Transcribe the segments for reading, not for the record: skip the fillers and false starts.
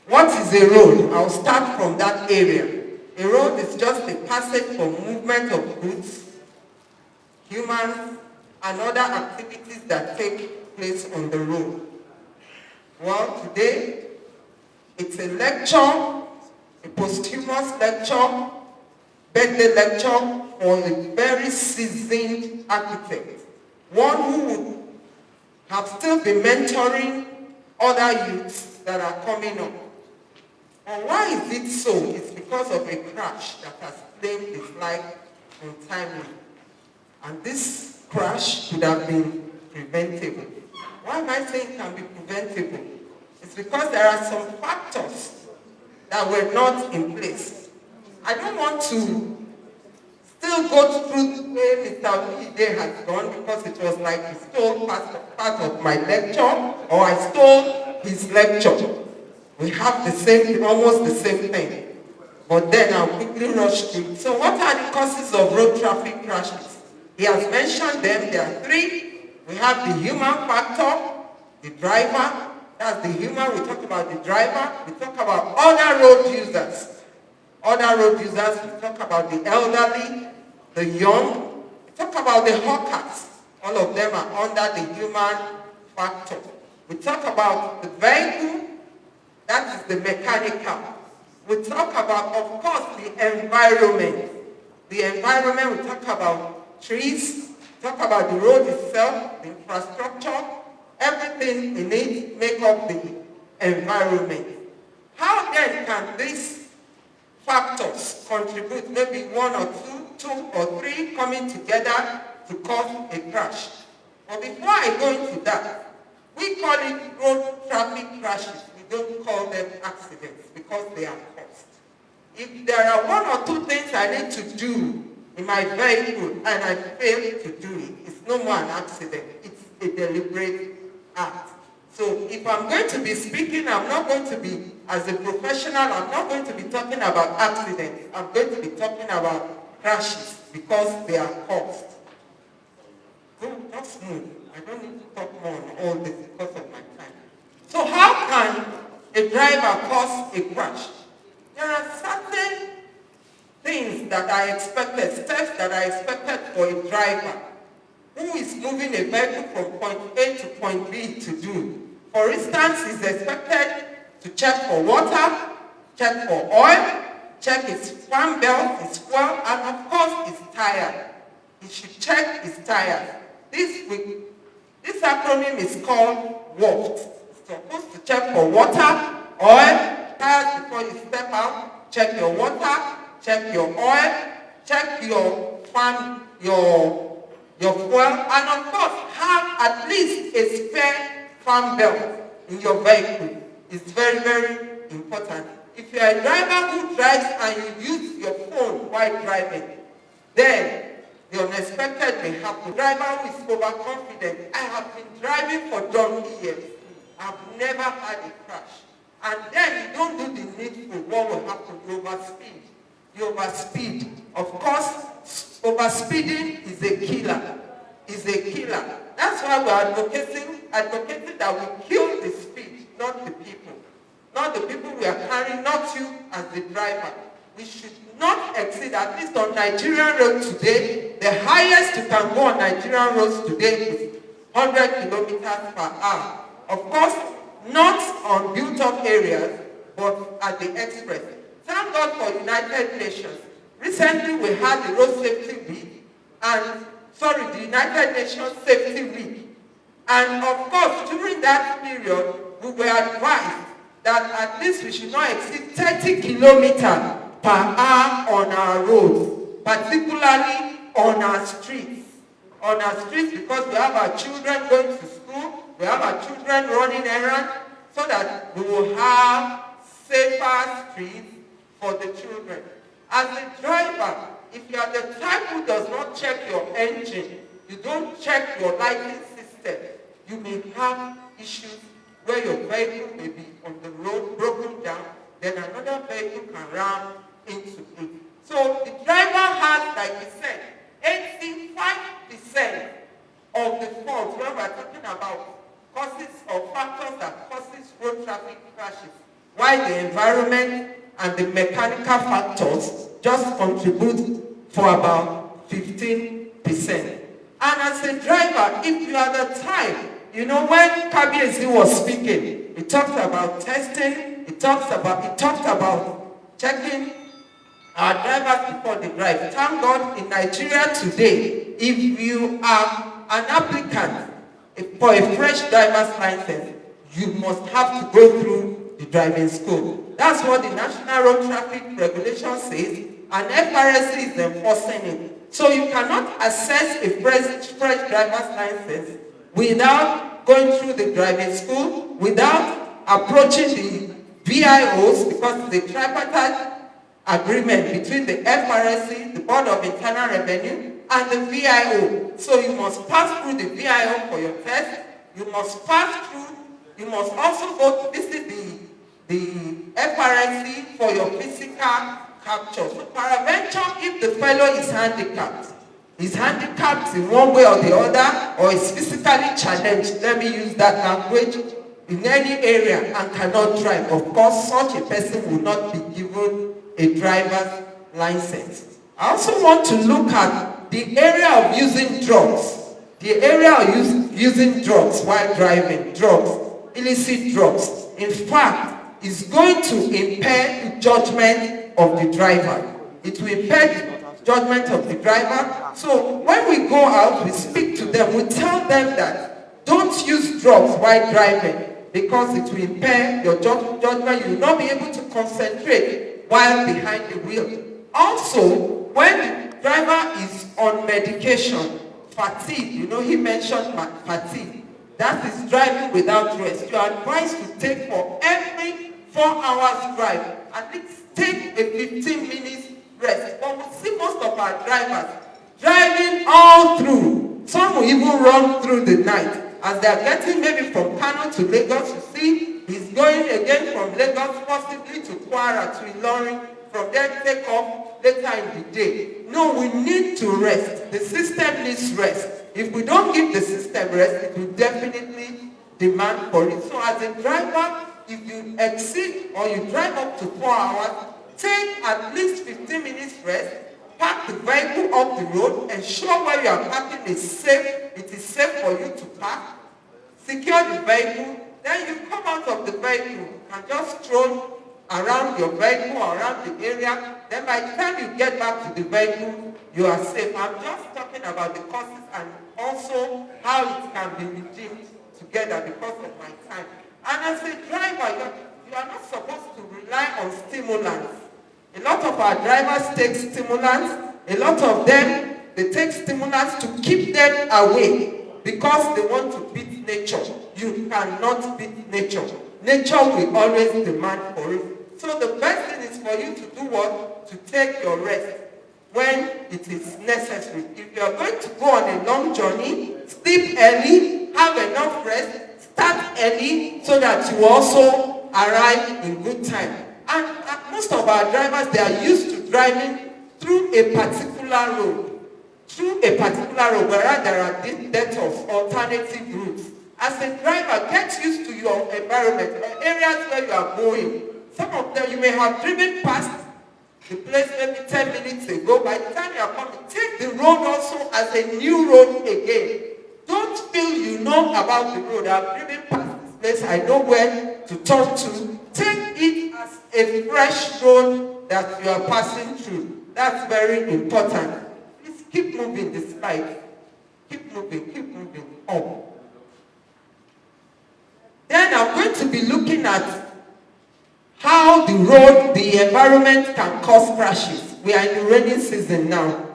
What is a road? I'll start from that area. A road is just a passage for movement of goods, humans, and other activities that take place on the road. Well, today, it's a lecture, a posthumous lecture, birthday lecture for a very seasoned architect, one who would have still been mentoring other youths that are coming up. And why is it so? It's because of a crash that has claimed his life untimely. And this crash could have been preventable. Why am I saying it can be preventable? It's because there are some factors that were not in place. I don't want to still go through the way Mr. Olide has gone, because it was like he stole part of my lecture, or I stole his lecture. We have the same, almost the same thing. But then I'll quickly rush through. So what are the causes of road traffic crashes? He has mentioned them. There are three. We have the human factor, the driver. That's the human. We talk about the driver. We talk about other road users. Other road users, we talk about the elderly, the young. We talk about the hawkers. All of them are under the human factor. We talk about the vehicle. That is the mechanical. We talk about, of course, the environment. The environment, we talk about trees, talk about the road itself, the infrastructure, everything in it make up the environment. How then can these factors contribute, maybe one or two or three coming together to cause a crash? But before I go into that, we call it road traffic crashes. We don't call them accidents because they are caused. If there are one or two things I need to do in my vehicle and I fail to do it, it's no more an accident. It's a deliberate act. So if I'm going to be speaking, I'm not going to be, as a professional, I'm not going to be talking about accidents. I'm going to be talking about crashes because they are caused. Don't just move. I don't need to talk more on all this because of my time. So how can a driver cause a crash? There are certain things that are expected, steps that are expected for a driver who is moving a vehicle from point A to point B to do. For instance, he's expected to check for water, check for oil, check his fan belt, his fuel, and of course his tire. He should check his tires. This acronym is called WAFT. It's supposed to check for water, oil, tires before you step out, check your water, check your oil, check your fan, your fuel, and of course have at least a spare fan belt in your vehicle. It's very, very important. If you're a driver who drives and you use your phone while driving, then the unexpected may happen. Driver who is overconfident. I have been driving for donkey years. I've never had a crash. And then you don't do the needful. What will happen? You overspeed. You overspeed. Of course, overspeeding is a killer. Is a killer. That's why we are advocating that we kill the speed, not the people. Not the people we are carrying, not you as the driver. We should not exceed, at least on Nigerian roads today, the highest you can go on Nigerian roads today is 100 kilometers per hour. Of course, not on built-up areas, but at the express. Thank God for United Nations. Recently, we had the Road Safety Week, the United Nations Safety Week. And of course, during that period, we were advised that at least we should not exceed 30 kilometers per hour on our roads, particularly on our streets. On our streets, because we have our children going to school, we have our children running errands, so that we will have safer streets for the children. As a driver, if you are the type who does not check your engine, you don't check your lighting system, you may have issues where your vehicle may be on the road, broken down, then another vehicle can ram into it. So the driver has, like we said, 85% of the faults when we're talking about causes or factors that causes road traffic crashes. while the environment and the mechanical factors just contribute for about 15%. And as a driver, if you are the type, when Kabiesi was speaking, he talked about testing, he talked about checking our drivers before they drive. Thank God in Nigeria today, if you are an applicant for a fresh driver's license, you must have to go through the driving school. That's what the National Road Traffic Regulation says, and FRSC is enforcing it. So you cannot access a fresh driver's license without going through the driving school, without approaching the VIOs, because it's a tripartite agreement between the FRSC, the Board of Internal Revenue, and the VIO. So you must pass through the VIO for your test. You must also go to visit the FRSC for your physical capture. So peradventure, if the fellow is handicapped in one way or the other, or is physically challenged, let me use that language, in any area and cannot drive, of course, such a person will not be given a driver's license. I also want to look at the area of using drugs. The area of using drugs while driving, illicit drugs, in fact, is going to impair the judgment of the driver. It will impair the judgment of the driver. So when we go out, we speak to them, we tell them that don't use drugs while driving, because it will impair your judgment. You will not be able to concentrate while behind the wheel. Also, when the driver is on medication, fatigue, he mentioned fatigue. That is driving without rest. You are advised to take for every 4 hours drive, at least take a 15 minutes rest. But we see most of our drivers driving all through. Some will even run through the night. As they are getting maybe from Kano to Lagos, you see, he's going again from Lagos, possibly to Kwara, to Ilorin, from there take off later in the day. No, we need to rest. The system needs rest. If we don't give the system rest, it will definitely demand for it. So as a driver, if you exceed or you drive up to 4 hours, take at least 15 minutes rest, park the vehicle off the road, ensure where you are parking is safe, it is safe for you to park, secure the vehicle, then you come out of the vehicle and just stroll around your vehicle or around the area. Then by the time you get back to the vehicle, you are safe. I'm just talking about the causes and also how it can be redeemed together because of my time. And as a driver, you are not supposed to rely on stimulants. A lot of our drivers take stimulants. A lot of them, they take stimulants to keep them away because they want to beat nature. You cannot beat nature. Nature will always demand for it. So the best thing is for you to do what? To take your rest when it is necessary. If you are going to go on a long journey, sleep early, have enough rest, start early so that you also arrive in good time. And most of our drivers, they are used to driving through a particular road. Whereas there are depths of alternative routes. As a driver, get used to your environment, areas where you are going. Some of them you may have driven past the place maybe 10 minutes ago. By the time you are coming, take the road also as a new road again. Don't feel you know about the road. I've driven past this place, I know where to turn to. Take it as a fresh road that you are passing through. That's very important. Please keep moving the slide. Keep moving up. Then I'm going to be looking at how the road, the environment can cause crashes. We are in the rainy season now.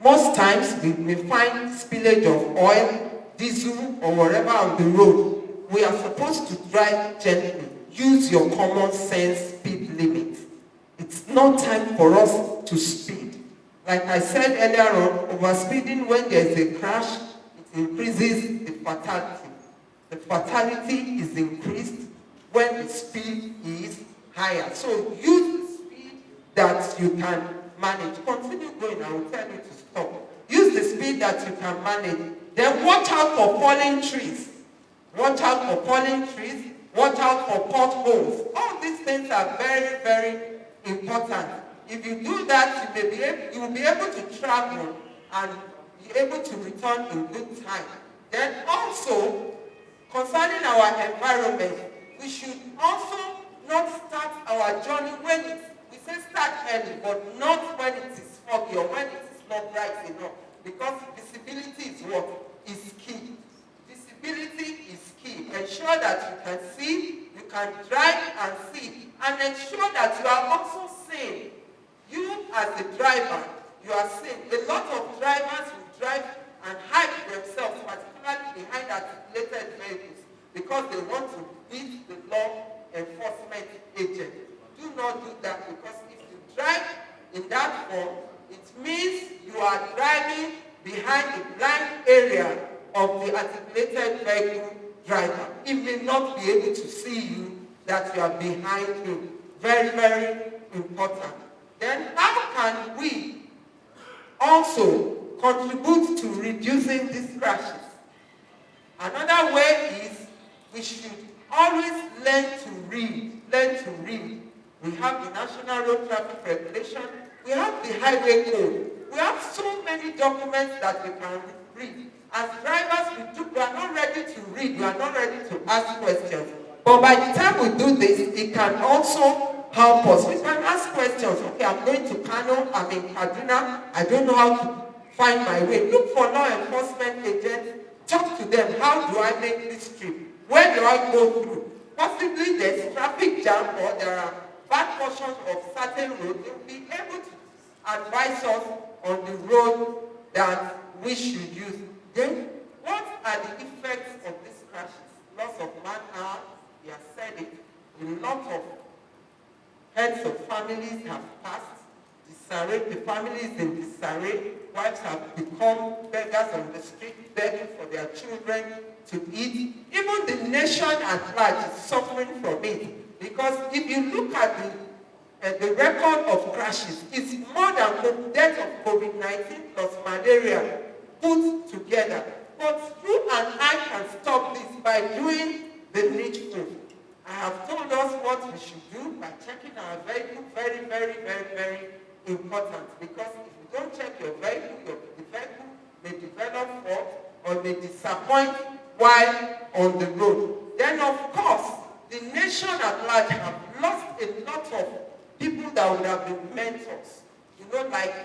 Most times we may find spillage of oil, diesel, or whatever on the road. We are supposed to drive gently. Use your common sense speed limit. It's not time for us to speed. Like I said earlier on, overspeeding when there's a crash, it increases the fatality. The fatality is increased when the speed is higher. So use the speed that you can manage. Continue going, I will tell you to stop. Use the speed that you can manage. Then watch out for falling trees. Watch out for falling trees. Watch out for potholes. All these things are very, very important. If you do that, you will be able to travel and be able to return in good time. Then also, concerning our environment, we should also not start our journey we say start early, but not when it is foggy or when it is not bright enough. Because visibility is what? Is key. Visibility is key. Ensure that you can see, you can drive and see, and ensure that you are also seen. You as a driver, you are seen. A lot of drivers will drive and hide themselves, particularly behind articulated vehicles, because they want to beat the law enforcement agent. Do not do that, because if you drive in that form, it means you are driving behind the blind area of the articulated vehicle driver. He may not be able to see you, that you are behind him. Very, very important. Then how can we also contribute to reducing these crashes? Another way is we should always learn to read. Learn to read. We have the National Road Traffic Regulation. We have the Highway Code. We have so many documents that we can read. As drivers, we are not ready to read. We are not ready to ask questions. But by the time we do this, it can also help us. We can ask questions. Okay, I'm going to Kano. I'm in Kaduna. I don't know how to find my way. Look for law enforcement agents. Talk to them. How do I make this trip? Where do I go through? Possibly there's traffic jam or there are bad portions of certain roads. They will be able to advise us on the road that we should use. Then, what are the effects of these crashes? Loss of man-hours, we have said it. A lot of heads of families have passed. Disarray, the family is in disarray. Wives have become beggars on the street, begging for their children to eat. Even the nation at large is suffering from it. Because if you look at the record of crashes, it's more than the death of COVID-19 plus malaria put together. But you and I can stop this by doing the needful. I have told us what we should do by checking our vehicle. Very, very, very, very important. Because if you don't check your vehicle, the vehicle may develop fault or may disappoint while on the road. Then, of course, the nation at large have lost a lot of people that would have been mentors. You know, like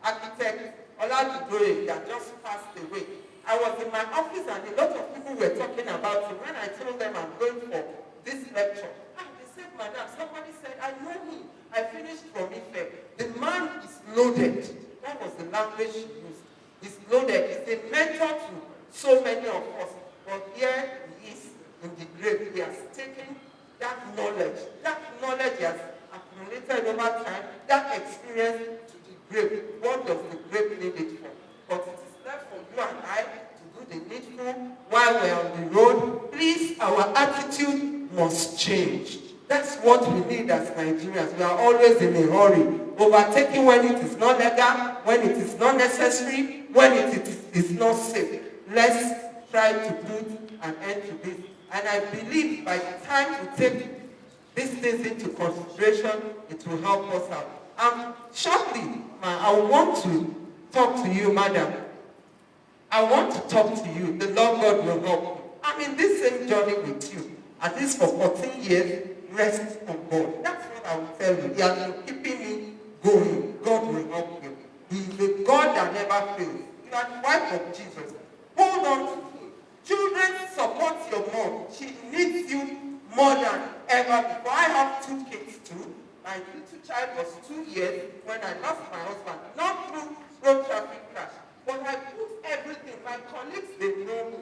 architect Oladunjoye that just passed away. I was in my office and a lot of people were talking about him. When I told them I'm going for this lecture, they said, Madam, somebody said, I know him. I finished from Ife. The man is loaded. That was the language she used. He's loaded. He's a mentor to so many of us. But here he is in the grave. He has taken that knowledge he has accumulated over time, that experience to the grave. What does the grave need it for? But it is left for you and I to do the needful while we're on the road. Please, our attitude must change. That's what we need as Nigerians. We are always in a hurry, overtaking when it is not legal, when it is not necessary, when it is not safe. Let's try to put an end to this. And I believe by the time we take these things into consideration, it will help us out. Shortly, I want to talk to you, madam. I want to talk to you. The Lord God will help you. I'm in this same journey with you. At least for 14 years, rest on God. That's what I will tell you. He has been keeping me going. God will help you. He is a God that never fails. You are the wife of Jesus. Hold on to him. Children, support your mom. She needs you more than ever before. I have 2 kids too. My little child was 2 years when I lost my husband. Not through road traffic crash. But I put everything. My colleagues, they know me.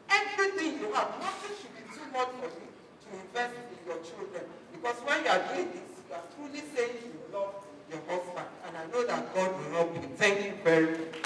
Everything you have. Nothing should be too much for you to invest in your children. Because when you are doing this, you are truly saying you love your husband. And I know that God will help you. Thank you very much.